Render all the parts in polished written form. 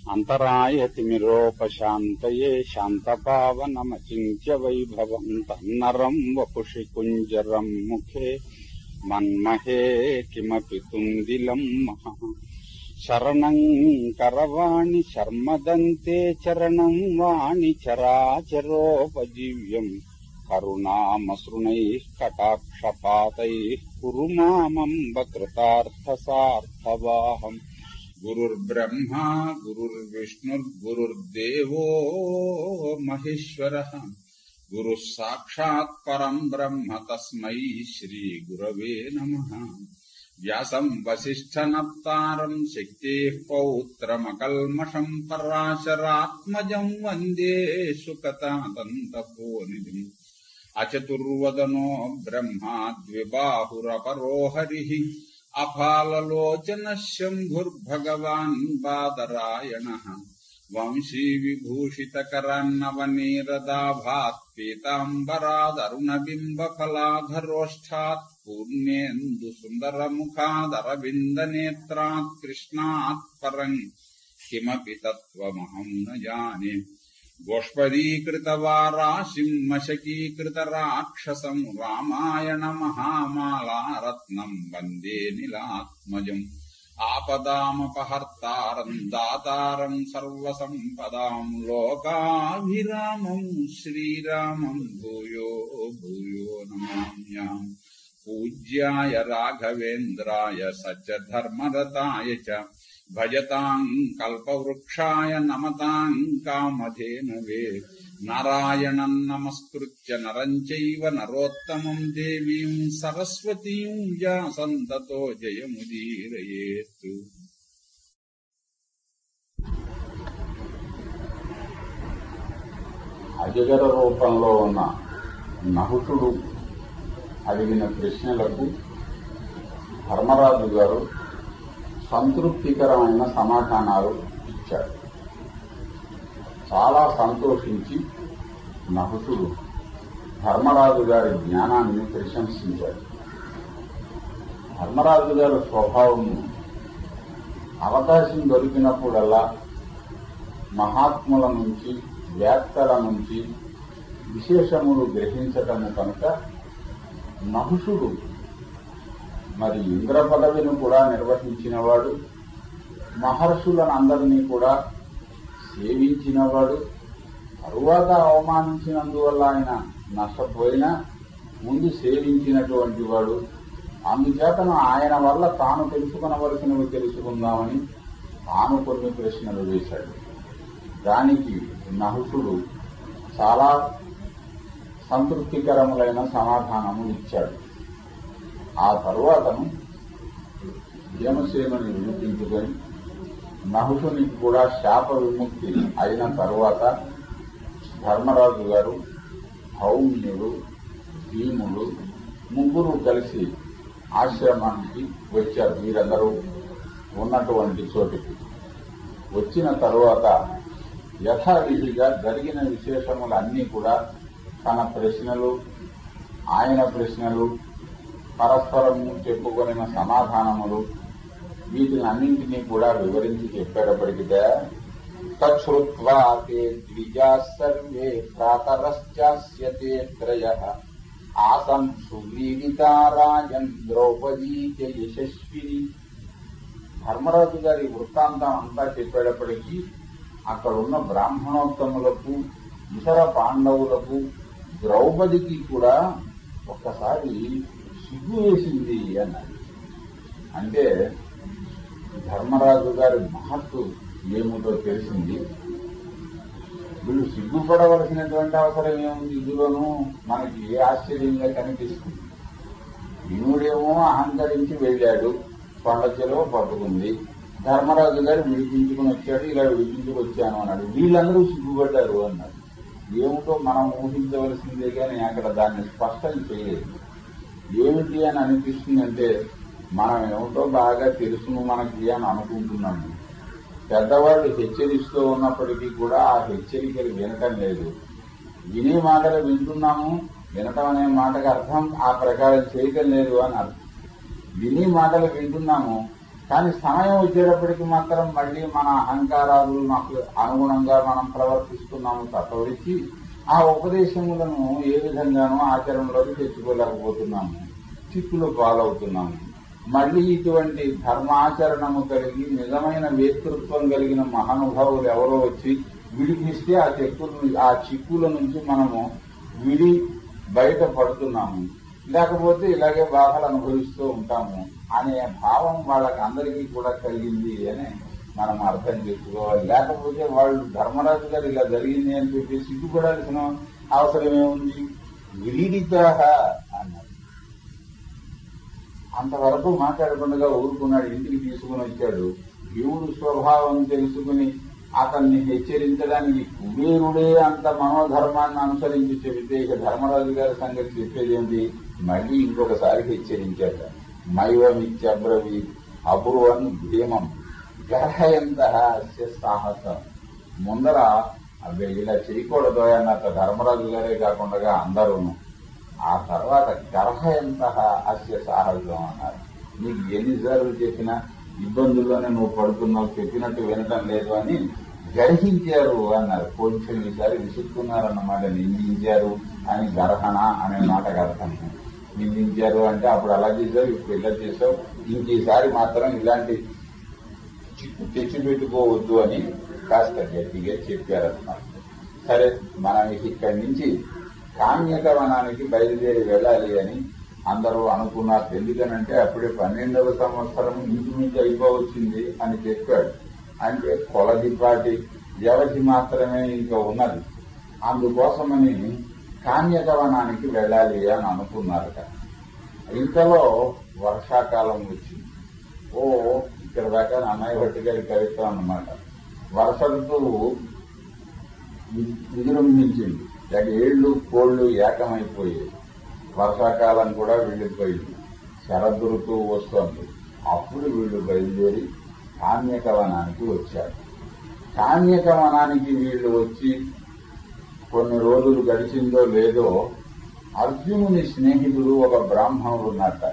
అంతరాయతిమిరోపశాంతయే శాంతపావనమచింత్య వైభవం తన్నరం వపుషి కుంజరం ముఖే మన్మహే కిమపి తుందిలం మహా శరణం కరవాణి శర్మదంతే చరణం వాణి చరాచరోపజీవ్యం కరుణామసృణైః కటాక్షపాతైః కురు మామంబ కృతార్థసార్థవాహం. గురుర్బ్రహ్మా గురుర్విష్ణుర్గురుర్దేవో మహేశ్వరః గురుః సాక్షాత్ పరం బ్రహ్మ తస్మై శ్రీ గురవే నమః. వ్యాసం వసిష్ఠనప్తారం శక్తేః పౌత్రమకల్మషం పరాశరాత్మజం వందే సుకతాతంతపోనిధిం. అచతుర్వదనో బ్రహ్మా ద్విబాహురపరో హరిః అఫాలలోచనః శంభుర్భగవాన్ బాదరాయణః. వంశీ విభూషితకరాన్నవనీరదాభాత్ పీతాంబరాదరుణబింబఫలాధరోష్ఠాత్ పూర్ణేందు సుందరముఖాదరవిందనేత్రాత్ కృష్ణాత్ పరం కిమపి తత్వమహం న జానే. గోష్పదీకృతవారాశిం మశకీకృతరాక్షసం రామాయణ మహామాలారత్నం వందే నీలాత్మజం. ఆపదామపహర్తారం దాతారం సర్వసంపదాం లోకాభిరామం శ్రీరామం భూయో భూయో నమామ్యాం. పూజ్యాయ రాఘవేంద్రాయ సత్యధర్మరతాయ చ భజతాం కల్పవృక్షాయ నమతాం కామధేనవే. నారాయణం నమస్కృత్య నరం చైవ నరోత్తమం దేవీం సరస్వతీం వ్యాసం తతో జయముదీరయేత్. అజగర రూపంలో ఉన్న నహుషుడు అడిగిన ప్రశ్నలకు ధర్మరాజు గారు సంతృప్తికరమైన సమాధానాలు ఇచ్చాడు. చాలా సంతోషించి నహుషుడు ధర్మరాజు గారి జ్ఞానాన్ని ప్రశంసించాడు. ధర్మరాజు గారి స్వభావం అవకాశం దొరికినప్పుడల్లా మహాత్ముల నుంచి వ్యాఖ్యల నుంచి విశేషములు గ్రహించటము కనుక నహుషుడు మరి ఇంద్ర పదవిని కూడా నిర్వహించినవాడు, మహర్షులను అందరినీ కూడా సేవించినవాడు. తరువాత అవమానించినందువల్ల ఆయన నష్టపోయినా ముందు సేవించినటువంటి వాడు. అందుచేతను ఆయన వల్ల తాను తెలుసుకునవలసినవి తెలుసుకుందామని తాను కొన్ని ప్రశ్నలు వేశాడు. దానికి నహుషుడు చాలా సంతృప్తికరములైన సమాధానము ఇచ్చాడు. ఆ తరువాతను భీమసేనుని వినిపించుకొని నహుషునికి కూడా శాప విముక్తి అయిన తరువాత ధర్మరాజు గారు, హౌమ్యుడు, భీముడు ముగ్గురు కలిసి ఆశ్రమానికి వచ్చారు. వీరందరూ ఉన్నటువంటి చోటికి వచ్చిన తరువాత యథావిధిగా జరిగిన విశేషములన్నీ కూడా తన ప్రశ్నలు, ఆయన ప్రశ్నలు, పరస్పరము చెప్పుకొనిన సమాధానములు వీటిని అన్నింటినీ కూడా వివరించి చెప్పేటప్పటికీ తచ్చుత్వా తే ద్విజా సర్వే ప్రాతరశ్చాస్యతే త్రయః ఆసం సువ్రీడితా రాజన్ ద్రౌపదీ చ యశస్విని. ధర్మరాజు గారి వృత్తాంతం అంతా చెప్పేటప్పటికీ అక్కడున్న బ్రాహ్మణోత్తములకు, ఇతర పాండవులకు, ద్రౌపదికి కూడా ఒక్కసారి సిగ్గు వేసింది అన్నది. అంటే ధర్మరాజు గారి మహత్తు ఏమిటో తెలిసింది. వీళ్ళు సిగ్గుపడవలసినటువంటి అవసరం ఏముంది? ఇందులోనూ మనకి ఏ ఆశ్చర్యంగా కనిపిస్తుంది. భీముడేమో అహంకరించి వెళ్ళాడు, కొండ చెరువు పట్టుకుంది. ధర్మరాజు గారు విడిపించుకుని వచ్చాడు, ఇలా విడిపించుకొచ్చాను అన్నాడు. వీళ్ళందరూ సిగ్గుపడ్డారు అన్నాడు. ఏమిటో మనం ఊహించవలసిందే కానీ అక్కడ దాన్ని స్పష్టం చేయలేదు. ఏమిటి అని అనిపిస్తుందంటే మనం ఏమిటో బాగా తెలుసును మనకి అని అనుకుంటున్నాము. పెద్దవాళ్ళు హెచ్చరిస్తూ ఉన్నప్పటికీ కూడా ఆ హెచ్చరికలు వినటం లేదు. వినే మాటలు వింటున్నాము, వినటం అనే మాటకు అర్థం ఆ ప్రకారం చేయటం లేదు అని అర్థం. విని మాటలు వింటున్నాము, కానీ సమయం వచ్చేటప్పటికి మాత్రం మళ్లీ మన అహంకారాలు నాకు అనుగుణంగా మనం ప్రవర్తిస్తున్నాము తప్పవిడిచి ఆ ఉపదేశములను ఏ విధంగానూ ఆచరణలోకి తెచ్చుకోలేకపోతున్నాము, చిక్కులు పాలవుతున్నాము. మళ్లీ ఇటువంటి ధర్మాచరణము కలిగి నిజమైన వేతృత్వం కలిగిన మహానుభావులు ఎవరో వచ్చి విడిపిస్తే ఆ చిక్కుల నుంచి మనము విడి బయట పడుతున్నాము. లేకపోతే ఇలాగే బాధలు అనుభవిస్తూ ఉంటాము అనే భావం వాళ్ళకి అందరికీ కూడా కలిగింది అని మనం అర్థం చేసుకోవాలి. లేకపోతే వాళ్ళు ధర్మరాజు గారు ఇలా జరిగింది అని చెప్పి సిగ్గుపడాల్సిన అవసరం ఏముంది? విలీడిత అన్నారు. అంతవరకు మాట్లాడకుండా ఊరుకున్నాడు. ఇంటికి తీసుకుని వచ్చాడు. భీముడు స్వభావం తెలుసుకుని అతన్ని హెచ్చరించడానికి కుబేరుడే అంత మనోధర్మాన్ని అనుసరించి చెబితే ఇక ధర్మరాజు గారి సంగతి చెప్పేది ఏంటి? మళ్లీ ఇంకొకసారి హెచ్చరించాట. మైవమిత్యబ్రవి అబ్రువన్ భీమం గర్హయంత సాహసం. ముందర అవి ఇలా చేయకూడదు అన్నట్టు ధర్మరాజు గారే కాకుండా అందరూను. ఆ తర్వాత గర్హయంత అస్య సాహసం అన్నారు. నీకు ఎన్నిసార్లు చెప్పినా ఇబ్బందుల్లోనే నువ్వు పడుతున్నావు, చెప్పినట్టు వినటం లేదు అని గర్హించారు అన్నారు. కొంచెం ఈసారి విసుక్కున్నారన్నమాట. నిందించారు అని గర్హణ అనే మాటకు అర్థం. నిందించారు అంటే అప్పుడు అలా చేశావు, ఇప్పుడు ఇలా చేశావు, ఇంకేసారి మాత్రం ఇలాంటి చిక్కు తెచ్చిపెట్టుకోవద్దు అని కాస్త గట్టిగా చెప్పారన్నమాట. సరే, మనం ఇక్కడి నుంచి కామ్యక వనానికి బయలుదేరి వెళ్ళాలి అని అందరూ అనుకున్నారు. ఎందుకనంటే అప్పుడే 12వ సంవత్సరం ఇంచుమించు అయిపోవచ్చింది అని చెప్పాడు. అంటే కొలదిపాటి వ్యవధి మాత్రమే ఇంకా ఉన్నది. అందుకోసమని కామ్యకవనానికి వెళ్ళాలి అని అనుకున్నారట. ఇంతలో వర్షాకాలం వచ్చింది. ఇక్కడ దాకా అన్నయ్య భట్టి గారి కవిత్వం అన్నమాట. వర్ష ఋతువు విజృంభించింది. ఏళ్లు కోళ్లు ఏకమైపోయాయి. వర్షాకాలం కూడా వెళ్లిపోయింది. శరద్ ఋతువు వస్తోంది. అప్పుడు వీళ్లు బయలుదేరి కామ్యకవనానికి వచ్చారు. కామ్యకవనానికి వీళ్లు వచ్చి కొన్ని రోజులు గడిచిందో లేదో అర్జునుని స్నేహితుడు ఒక బ్రాహ్మణుడు ఉన్నట్ట.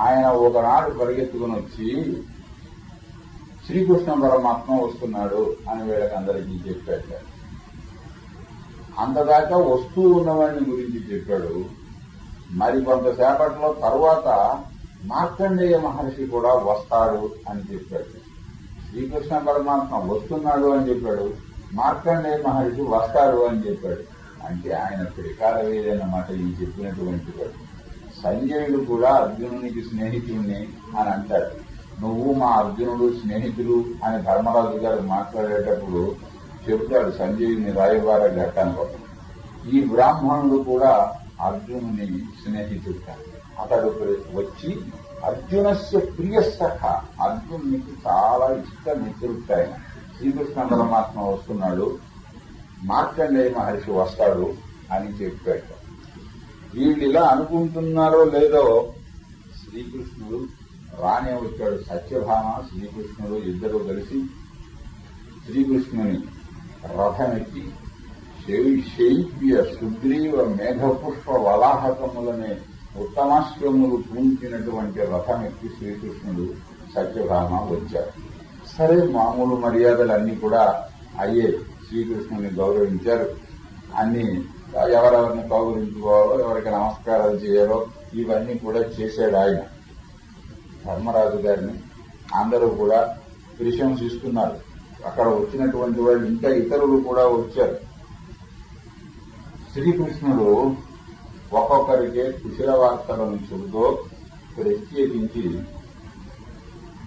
ఆయన ఒకనాడు పరిగెత్తుకుని వచ్చి శ్రీకృష్ణ పరమాత్మ వస్తున్నాడు అని వీళ్ళకందరికీ చెప్పాడు. అంతదాకా వస్తూ ఉన్నవాడిని గురించి చెప్పాడు. మరి కొంతసేపట్లో తరువాత మార్కండేయ మహర్షి కూడా వస్తాడు అని చెప్పాడు. శ్రీకృష్ణ పరమాత్మ వస్తున్నాడు అని చెప్పాడు, మార్కండేయ మహర్షి వస్తాడు అని చెప్పాడు. అంటే ఆయన త్రికాలవేదన్నమాట ఈ చెప్పినటువంటి వాడు. సంజయుడు కూడా అర్జునునికి స్నేహితుడిని అని అంటాడు. నువ్వు మా అర్జునుడు స్నేహితుడు అని ధర్మరాజు గారు మాట్లాడేటప్పుడు చెబుతాడు సంజయుని రాయబార ఘట్టంలో. ఈ బ్రాహ్మణుడు కూడా అర్జునుని స్నేహితుడు. అతడు వచ్చి అర్జునస్య ప్రియ సఖ, అర్జునునికి చాలా ఇష్ట మిత్రుడు. ఆయన శ్రీకృష్ణ పరమాత్మ వస్తున్నాడు, మార్కండేయ మహర్షి వస్తాడు అని చెప్పాడు. వీళ్ళు ఇలా అనుకుంటున్నారో లేదో శ్రీకృష్ణుడు రానే వచ్చాడు. సత్యభామ శ్రీకృష్ణుడు ఇద్దరు కలిసి శ్రీకృష్ణుని రథమెక్కి శైవ్య సుగ్రీవ మేఘపుష్ప వలాహకములనే ఉత్తమాశ్రములు పూంచినటువంటి రథమెక్కి శ్రీకృష్ణుడు సత్యభామ వచ్చారు. సరే, మామూలు మర్యాదలన్నీ కూడా అయ్యే. శ్రీకృష్ణుని గౌరవించారు. అన్ని ఎవరెవరిని గౌరవించుకోవాలో, ఎవరికి నమస్కారాలు చేయాలో ఇవన్నీ కూడా చేశాడు ఆయన. ధర్మరాజు గారిని అందరూ కూడా ప్రశంసిస్తున్నారు. అక్కడ వచ్చినటువంటి వాళ్ళు ఇంకా ఇతరులు కూడా వచ్చారు. శ్రీకృష్ణుడు ఒక్కొక్కరికే కుశల వార్తలను చెబుతూ ప్రత్యేకించి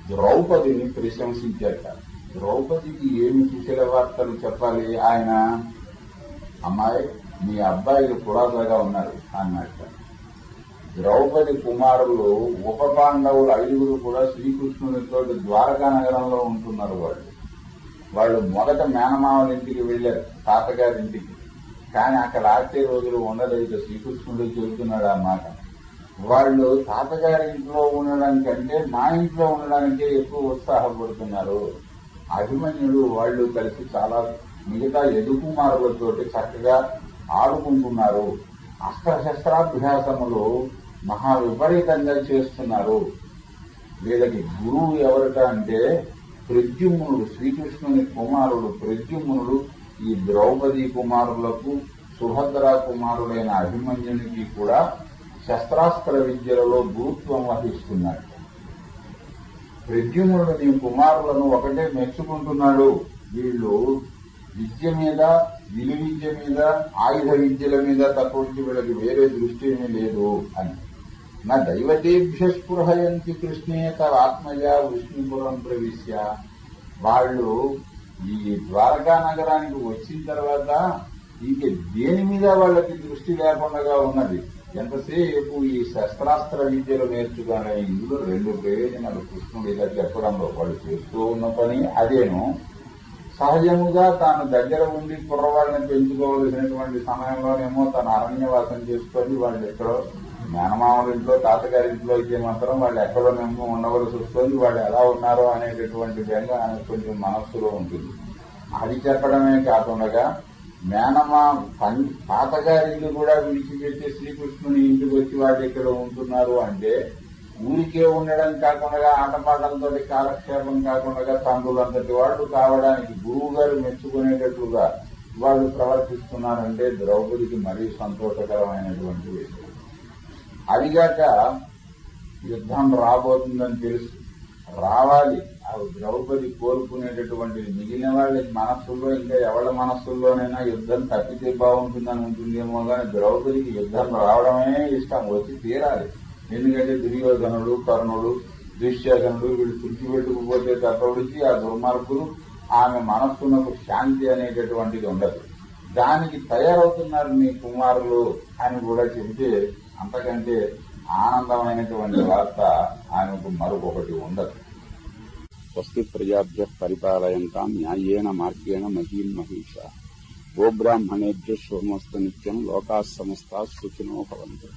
ద్రౌపదిని ప్రశంసించాట. ద్రౌపదికి ఏమి కుశల వార్తలు చెప్పాలి ఆయన? అమ్మాయి, మీ అబ్బాయిలు కులాసాగా ఉన్నారు అన్నట్ట. ద్రౌపది కుమారులు ఉప పాండవులు 5 కూడా శ్రీకృష్ణునితో ద్వారకా నగరంలో ఉంటున్నారు. వాళ్ళు మొదట మేనమావల ఇంటికి వెళ్లారు, తాతగారింటికి. కానీ అక్కడ ఆచే రోజులు ఉండలేదు. శ్రీకృష్ణుడు చెబుతున్నాడు ఆ మాట. వాళ్ళు తాతగారి ఇంట్లో ఉండడానికంటే మా ఇంట్లో ఉండడానికే ఎక్కువ ఉత్సాహపడుతున్నారు. అభిమన్యుడు వాళ్ళు కలిసి చాలా మిగతా ఎదుకుమారులతోటి చక్కగా ఆడుకుంటున్నారు. అస్త్రశస్త్రాభ్యాసములు మహా విపరీతంగా చేస్తున్నారు వీళ్ళకి గురువు ఎవరట అంటే ప్రద్యుమ్నుడు, శ్రీకృష్ణుని కుమారుడు ప్రద్యుమ్నుడు ఈ ద్రౌపది కుమారులకు సుభద్రా కుమారుడైన అభిమన్యునికి కూడా శస్త్రాస్త్ర విద్యలలో గురుత్వం వహిస్తున్నాడు. ప్రద్యుమ్నుడు నీ కుమారులను ఒకటే మెచ్చుకుంటున్నాడు, వీళ్ళు విద్య మీద, విలువిద్య మీద, ఆయుధ విద్యల మీద తక్కువ వీళ్ళకి వేరే దృష్టి ఏమీ లేదు అని. నా దైవతేభ్య స్పృహయంతి కృష్ణే తవాత్మజ విష్ణుపురం ప్రవిశ్య. వాళ్ళు ఈ ద్వారకా నగరానికి వచ్చిన తర్వాత ఇంక దేని మీద వాళ్ళకి దృష్టి లేకుండా ఉన్నది. ఎంతసేపు ఈ శస్త్రాస్త్ర విద్యలు నేర్చుకునే ఇందులో రెండు ప్రయోజనాలు కృష్ణుడు ఇలా చెప్పడంలో వాళ్ళు చేస్తూ ఉన్న పని అదేను. సహజముగా తాను దగ్గర ఉండి కుర్రవాళ్ళని పెంచుకోవలసినటువంటి సమయంలోనేమో తన అరణ్యవాసం చేసుకొని వాళ్ళు ఎక్కడో మేనమామల ఇంట్లో, తాతగారింట్లో అయితే మాత్రం వాళ్ళు ఎక్కడోనేమో ఉండవలసి వస్తుంది. వాళ్ళు ఎలా ఉన్నారో అనేటటువంటి బెంగ ఆయన కొంచెం మనస్సులో ఉంటుంది. అది చెప్పడమే కాకుండా మేనమా తాతగారిల్లు కూడా విడిచిపెట్టి శ్రీకృష్ణుని ఇంటికి వచ్చి వాళ్ళు ఇక్కడ ఉంటున్నారు అంటే ఊరికే ఉండడం కాకుండా ఆటపాటలతో కాలక్షేపం కాకుండా తండ్రులంతటి వాళ్ళు కావడానికి గురువు గారు మెచ్చుకునేటట్లుగా వాళ్ళు ప్రవర్తిస్తున్నారంటే ద్రౌపదికి మరీ సంతోషకరమైనటువంటి విషయం. అదిగాక యుద్ధం రాబోతుందని తెలుసు, రావాలి. ఆ ద్రౌపది కోరుకునేటటువంటిది మిగిలిన వాళ్ళ మనస్సుల్లో ఇంకా ఎవరి మనస్సుల్లోనైనా యుద్ధం తప్పితే బాగుంటుందని ఉంటుందేమో కానీ ద్రౌపదికి యుద్ధం రావడమే ఇష్టం, వచ్చి తీరాలి. ఎందుకంటే దుర్యోధనుడు, కర్ణుడు, దుశ్శాసనుడు వీళ్ళు తుడిచిపెట్టుకుపోతే తప్పడిచి ఆ దుర్మార్గులు ఆమె మనస్సునకు శాంతి అనేటటువంటిది ఉండదు. దానికి తయారవుతున్నారు మీ కుమారులు అని కూడా చెబితే అంతకంటే ఆనందమైనటువంటి వార్త ఆమెకు మరొకటి ఉండదు. స్వస్తి ప్రజాభ్య పరిపాలయంతాం న్యాయేన మార్గేణ మహీం మహిషా గోబ్రాహ్మణేభ్య శుభమస్తు నిత్యం లోకాః సమస్తాః సుఖినో భవంతు.